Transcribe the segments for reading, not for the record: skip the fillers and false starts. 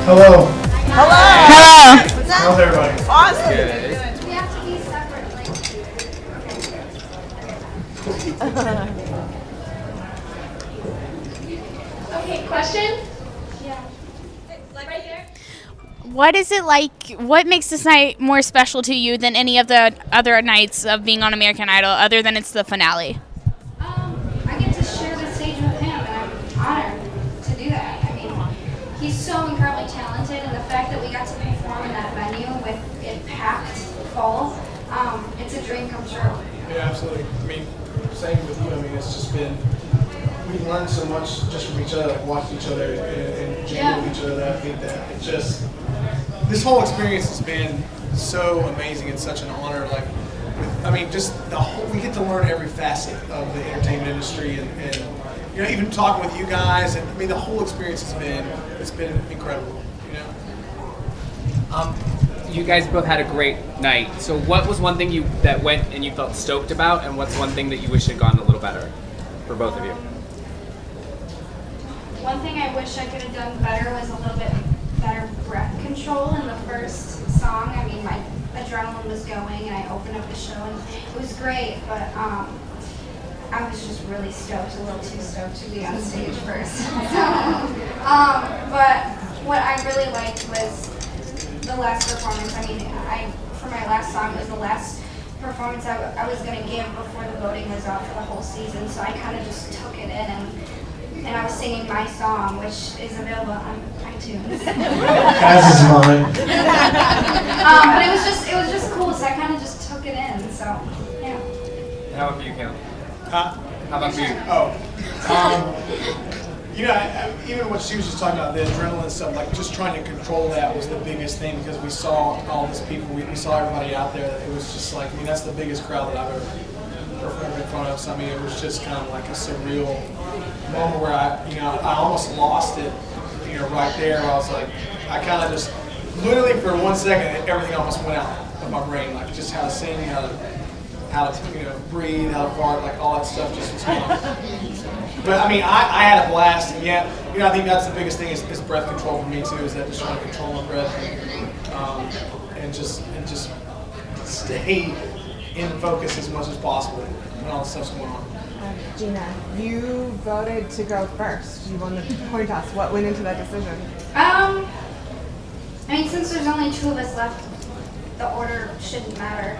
Hello. Hello. How's everybody? Awesome. We have to be separate, Okay, question? Yeah. Right there. What is it like? What makes this night more special to you than any of the other nights of being on American Idol, other than it's the finale? I get to share the stage with him, and I'm honored to do that. I mean, he's so incredibly talented, and the fact that we got to perform in that venue with it packed full, it's a dream come true. Yeah, absolutely. I mean, same with you. I mean, it's just been, we learned so much just from each other, like watching each other and jam with each other, that I think that it just, this whole experience has been so amazing and such an honor. Like, I mean, just the whole, we get to learn every facet of the entertainment industry and you know, even talking with you guys, and I mean, the whole experience has been, it's been incredible, you know? You guys both had a great night. So what was one thing that went and you felt stoked about, and what's one thing that you wish had gone a little better for both of you? One thing I wish I could have done better was a little bit better breath control in the first song. I mean, my adrenaline was going, and I opened up the show, and it was great, but I was just really stoked, a little too stoked to be on stage first. But what I really liked was the last performance. I mean, for my last song, it was the last performance I was going to give before the voting was out for the whole season, so I kind of just took it in, and I was singing my song, which is available on iTunes. As is mine. But it was just cool, so I kind of just took it in, so, yeah. How about you, Caleb? Huh? How about you? You know, even what she was just talking about, the adrenaline stuff, like just trying to control that was the biggest thing, because we saw all these people, we saw everybody out there. It was just like, I mean, that's the biggest crowd that I've ever performed in front of. So I mean, it was just kind of like a surreal moment where I almost lost it, you know, right there. Where I was like, I kind of just, literally for 1 second, everything almost went out of my brain, like just how to sing, how to breathe, how to fart, like all that stuff just was gone. But I mean, I had a blast, and yeah, you know, I think that's the biggest thing is breath control for me too. Is that just trying to control my breath and just stay in focus as much as possible when all this stuff's going on. Gina, you voted to go first. You want to point us what went into that decision? I mean, since there's only 2 of us left, the order shouldn't matter,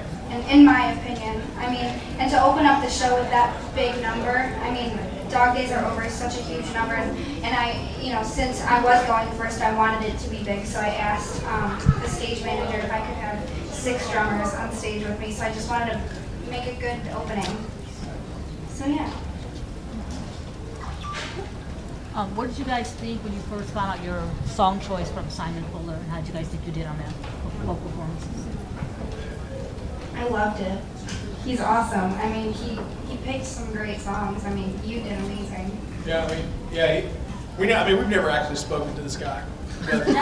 in my opinion. I mean, and to open up the show with that big number, I mean, Dog Days Are Over is such a huge number, and I, you know, since I was going first, I wanted it to be big, so I asked the stage manager if I could have 6 drummers on stage with me, so I just wanted to make a good opening. So yeah. What did you guys think when you first found out your song choice from Simon Fuller, and how did you guys think you did on that vocal performances? I loved it. He's awesome. I mean, he picked some great songs. I mean, you did amazing. Yeah, I mean, yeah, we've never actually spoken to this guy. But, he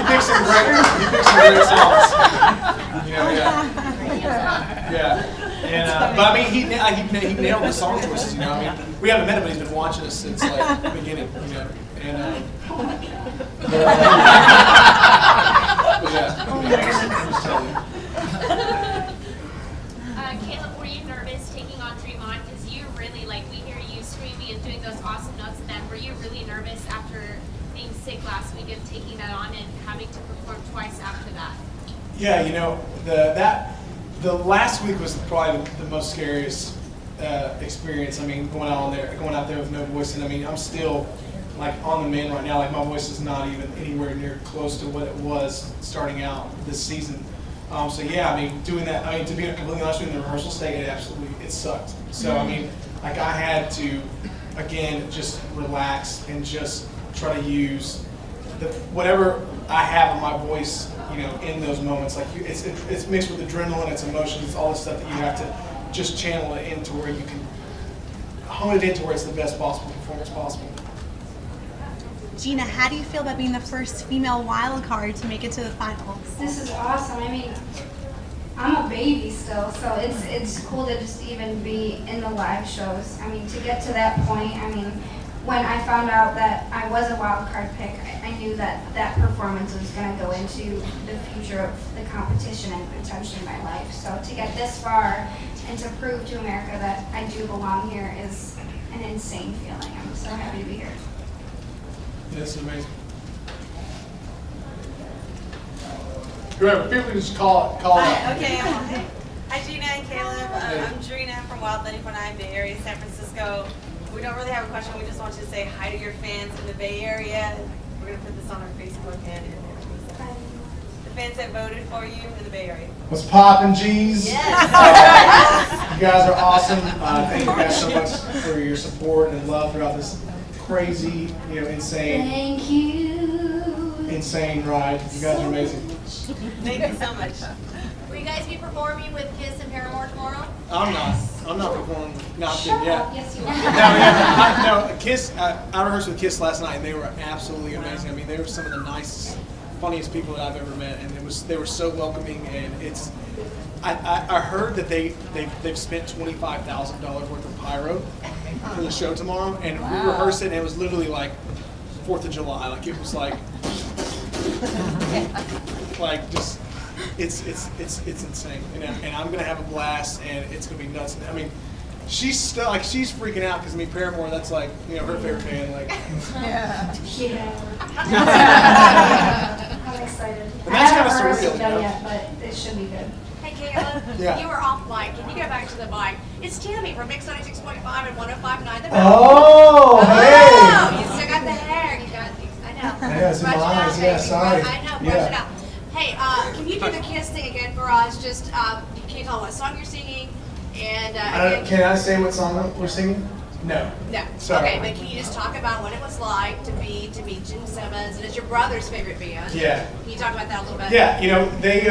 picks some great songs. You know, yeah. And but I mean, he nailed the song choices. You know, I mean, we haven't met him, but he's been watching us since like the beginning. You know, and Caleb, were you nervous taking on Dream On? Because you really, like, we hear you screaming and doing those awesome notes, and then were you really nervous after being sick last week of taking that on and having to perform twice after that? yeah, you know, the last week was probably the most scariest experience. I mean, going out there with no voice, and I mean, I'm still like on the mend right now. Like my voice is not even anywhere near close to what it was starting out this season. So yeah, I mean, doing that. I mean, to be completely honest with you, in the rehearsal state, it sucked. So I mean, like I had to again just relax and just try to use whatever I have in my voice, you know, in those moments. Like it's mixed with adrenaline, it's emotions, it's all this stuff that you have to just channel it into where you can hone it into where it's the best possible performance possible. Gina, how do you feel about being the first female wild card to make it to the finals? This is awesome. I mean, I'm a baby still, so it's cool to just even be in the live shows. I mean, to get to that point, I mean, when I found out that I was a wild card pick, I knew that that performance was going to go into the future of the competition and potentially my life. So to get this far and to prove to America that I do belong here is an insane feeling. I'm so happy to be here. That's amazing. Whoever, people can just call it out. Okay, I'm on. Hi, Gina and Caleb. I'm Drina from Wild 94.9 Bay Area, San Francisco. We don't really have a question. We just want you to say hi to your fans in the Bay Area. We're going to put this on our Facebook and the fans that voted for you in the Bay Area. What's poppin', G's? Yes. You guys are awesome. Thank you guys so much for your support and love throughout this crazy, insane, Thank you. insane ride. You guys are amazing. Thank you so much. Will you guys be performing with Kiss and Paramore tomorrow? I'm not performing. Not Shut yet. up. Yes, you are. No, Kiss. I rehearsed with Kiss last night, and they were absolutely amazing. I mean, they were some of the nicest, funniest people that I've ever met, and they were so welcoming. And it's. I heard that they've spent $25,000 worth of pyro for the show tomorrow, and we rehearsed it, and it was literally like 4th of July. Like it was like just. It's insane, and I'm gonna have a blast, and it's gonna be nuts. I mean, she's still she's freaking out because Paramore, that's like her favorite band. Like, Yeah. I'm excited. And that's I kinda haven't rehearsed surreal, it done yet, but it should be good. Hey, Caleb, Yeah. you were off mic. Can you go back to the mic? It's Tammy from Mix 96.5 and 105.9 The Bell. oh, Oh, you still got the hair. You got, I know. Yeah, it's in my Brush it out, eyes. Yeah, baby. sorry. I know, brush Yeah. it out. Hey, can you do the Kiss thing again for us? Just, can you tell what song you're singing? And, again, Can I say what song we're singing? No. no. Sorry. Okay, but can you just talk about what it was like to meet Gene Simmons, and it's your brother's favorite band? Yeah. Can you talk about that a little bit? Yeah, they,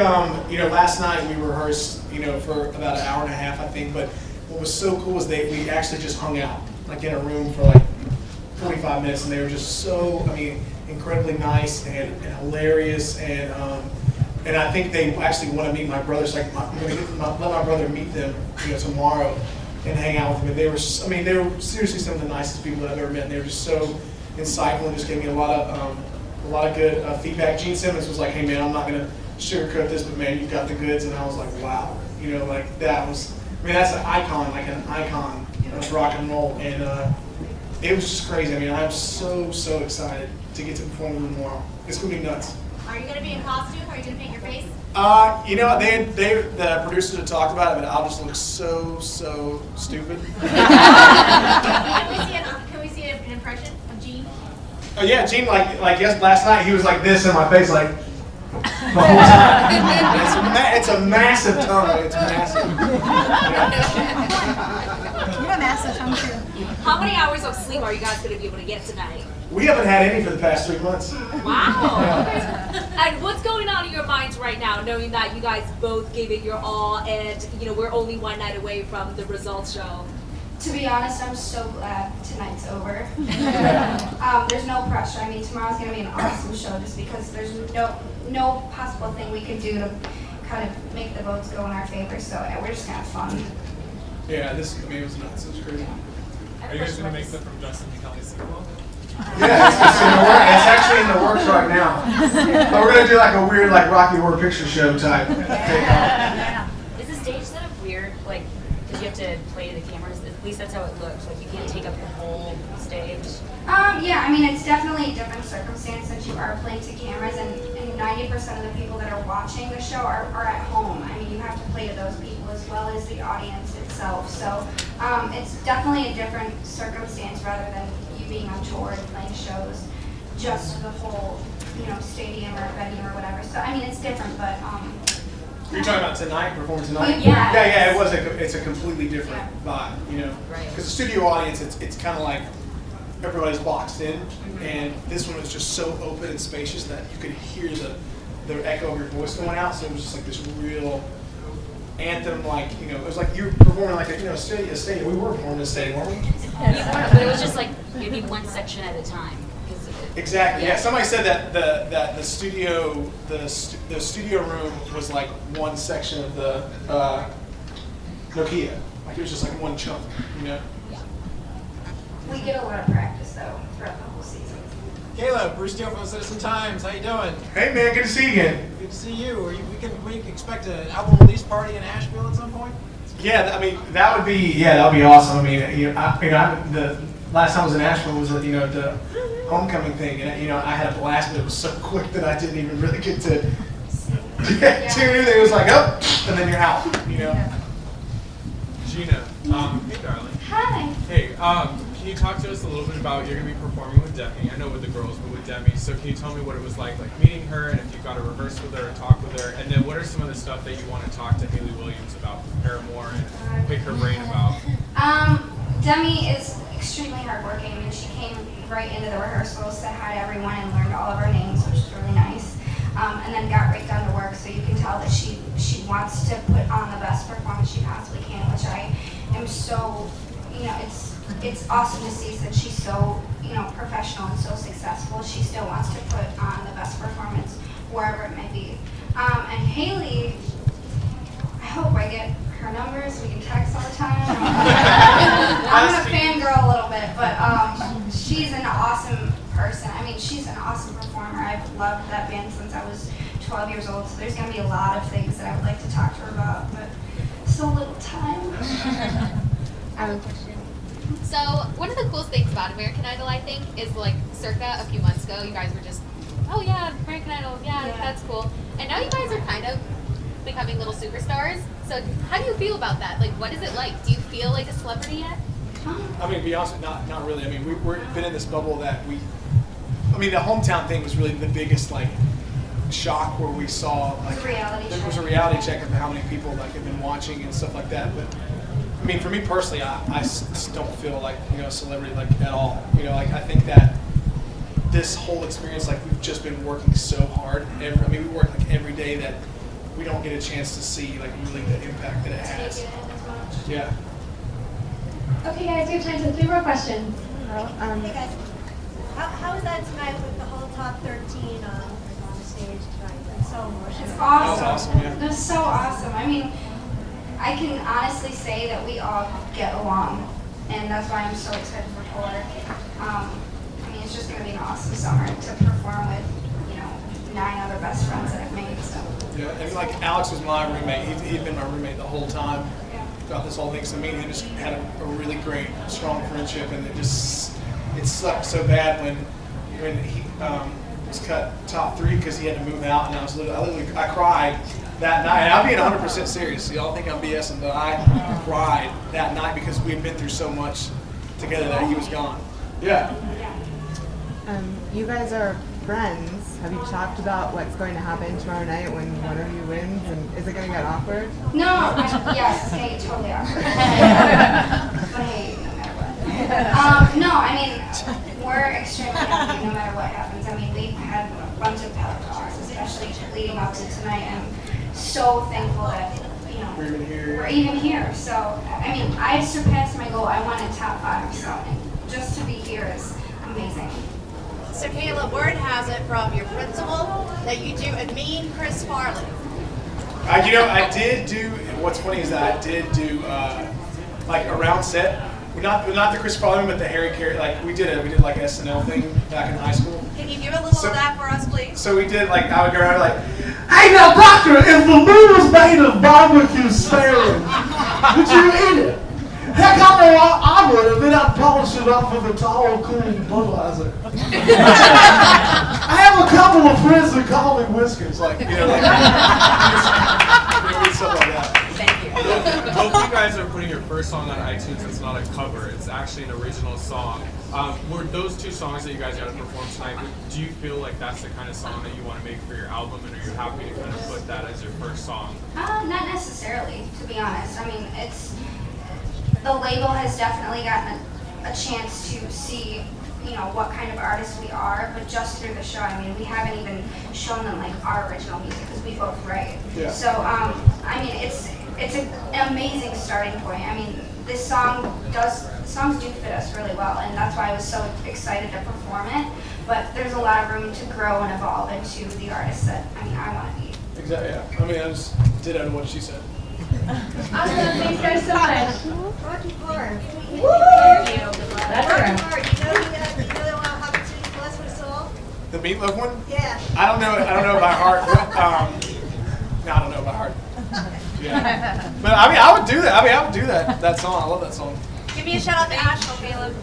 last night we rehearsed, for about an hour and a half, I think. But what was so cool is we actually just hung out, like in a room for like 45 minutes, and they were just so, incredibly nice and hilarious, and I think they actually want to meet my brother. So I'm going to let my brother meet them, tomorrow, and hang out with them. And they were seriously some of the nicest people that I've ever met. And they were just so insightful and just gave me a lot of good feedback. Gene Simmons was like, "Hey man, I'm not going to sugarcoat this, but man, you've got the goods." And I was like, "Wow," that was. That's an icon of rock and roll, and it was just crazy. I'm so excited to get to perform with them tomorrow. It's gonna be nuts. Are you going to be in costume? Are you going to paint your face? The producers had talked about it, but I'll just look so stupid. Can we see an impression of Gene? Oh yeah, Gene, last night he was like this in my face, like the whole time. It's a massive tongue. It's massive. You have a massive tongue too. How many hours of sleep are you guys going to be able to get tonight? We haven't had any for the past 3 months. Wow. And what's going on in your minds right now, knowing that you guys both gave it your all, and we're only one night away from the results show? To be honest, I'm so glad tonight's over. There's no pressure. Tomorrow's going to be an awesome show just because there's no possible thing we could do to kind of make the votes go in our favor. So we're just going to have fun. Yeah, it was nuts. It was crazy. Are you guys going to make the From Justin to Kelly sequel? Yeah, it's in the works. It's actually in the works right now. But we're gonna do like a weird, like Rocky Horror Picture Show type takeoff. Is the stage set up weird? Like, because you have to play to the cameras? At least that's how it looks. Like, you can't take up the whole stage. Yeah, it's definitely a different circumstance since you are playing to cameras, and 90% of the people that are watching the show are at home. You have to play to those people as well as the audience itself. So it's definitely a different circumstance rather than you being on tour and playing shows just to the whole, stadium or venue or whatever. So it's different, but You're talking about tonight, performing tonight? Yeah. Yeah. It's a completely different vibe, Right. Because the studio audience, it's kind of like everybody's boxed in, and this one was just so open and spacious that you could hear the echo of your voice going out. So it was just like this real anthem, it was like you were performing like a stadium. We were performing in a stadium, weren't we? But it was just like maybe one section at a time. Exactly. Yeah. Somebody said that the studio room was like one section of the Nokia. Like it was just like one chunk, We get a lot of practice though throughout the whole season. Caleb, Bruce Steele from the Citizen Times. How you doing? Hey man, good to see you again. Good to see you. We can expect an album release party in Asheville at some point? Yeah, I mean that would be awesome. I mean, the last time I was in Asheville was at the homecoming thing, and I had a blast, but it was so quick that I didn't even really get to tune in. It was like and then you're out. Gina, hey darling. Hi. Hey, can you talk to us a little bit about, you're going to be performing with Demi. I know with the girls, but with Demi. So can you tell me what it was like meeting her, and if you got to rehearse with her and talk with her, and then what are some of the stuff that you want to talk to Haley Williams about, prepare more, and pick her brain about? Demi is extremely hardworking, and she came right into the rehearsals, said hi to everyone, and learned all of our names, which is really nice. And then got right down to work, so you can tell that she wants to put on the best performance she possibly can, which I am so, it's awesome to see since she's so, professional and so successful. She still wants to put on the best performance wherever it may be. And Haley, I hope I get her numbers. We can text all the time. I'm gonna fangirl a little bit, but she's an awesome person. I mean, she's an awesome performer. I've loved that band since I was 12 years old, so there's going to be a lot of things that I would like to talk to her about, but so little time. I have a question. So, one of the coolest things about American Idol, I think, is like circa a few months ago, you guys were just, oh yeah, American Idol, yeah, that's cool. And now you guys are kind of becoming little superstars. So, how do you feel about that? Like, what is it like? Do you feel like a celebrity yet? I mean, to be honest, not really. I mean, we've been in this bubble that the hometown thing was really the biggest shock where we saw there was a reality check of how many people have been watching and stuff like that. But I mean, for me personally, I just don't feel like a celebrity at all. I think that this whole experience, we've just been working so hard. We work every day that we don't get a chance to see really the impact that it has. Yeah. Okay, guys, we have time for 3 more questions. Hey guys, how was that tonight with the whole top 13 on the stage tonight? That's so emotional. It's awesome. That was awesome, yeah. It was so awesome. I mean, I can honestly say that we all get along, and that's why I'm so excited for tour. It's just going to be an awesome summer to perform with, 9 other best friends that I've made. So. Yeah, and Alex was my roommate. He'd been my roommate the whole time. Throughout this whole thing, so me and him just had a really great, strong friendship, and it sucked so bad when he was cut top 3 because he had to move out, and I cried that night. And I'm being 100% serious. So y'all think I'm BSing, but I cried that night because we had been through so much together that he was gone. Yeah. You guys are friends. Have you talked about what's going to happen tomorrow night when one of you wins? And is it going to get awkward? No, yes, it's going to get totally awkward. But hey, no matter what. No, I mean, we're extremely happy no matter what happens. I mean, we've had a bunch of pep talks, especially leading up to tonight. I'm so thankful that, we're even here. So, I mean, I surpassed my goal. I wanted top 5, so just to be here is amazing. So Caleb, word has it from your principal that you do a mean Chris Farley. I did do. What's funny is that I did do around set. Not the Chris Farley, but the Harry Carey. We did SNL thing back in high school. Can you give a little of that for us, please? So we did I would go around hey now doctor, if the moon was made of barbecue spare, would you eat it? Heck, I would, and then I'd polish it off with a tall, cool Budweiser. I have a couple of friends that call me Whiskers, stuff like that. Thank you. Both you guys are putting your first song on iTunes. It's not a cover. It's actually an original song. Were those 2 songs that you guys got to perform tonight, do you feel like that's the kind of song that you want to make for your album, and are you happy to kind of put that as your first song? Not necessarily, to be honest. I mean, the label has definitely gotten a chance to see, what kind of artists we are, but just through the show. I mean, we haven't even shown them our original music because we both write. Yeah. So, I mean, it's an amazing starting point. I mean, songs do fit us really well, and that's why I was so excited to perform it. But there's a lot of room to grow and evolve into the artist that I want to be. Exactly. Yeah. I mean, I just did out of what she said. Awesome. Thanks guys so much. Rocky Horror. That's Meatloaf one? Yeah. I don't know by heart. No, I don't know by heart. Yeah. But I mean, I would do that. I would do that song. I love that song. Give me a shout out to Asheville, Caleb.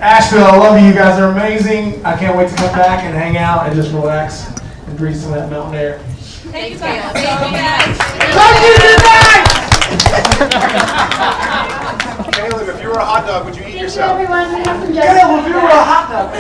Asheville, I love you. You guys are amazing. I can't wait to come back and hang out and just relax and breathe some of that mountain air. Thank you guys. Thank you guys. Caleb, if you were a hot dog, would you eat Thank you, yourself? everyone. We have some Caleb, if you were a hot dog.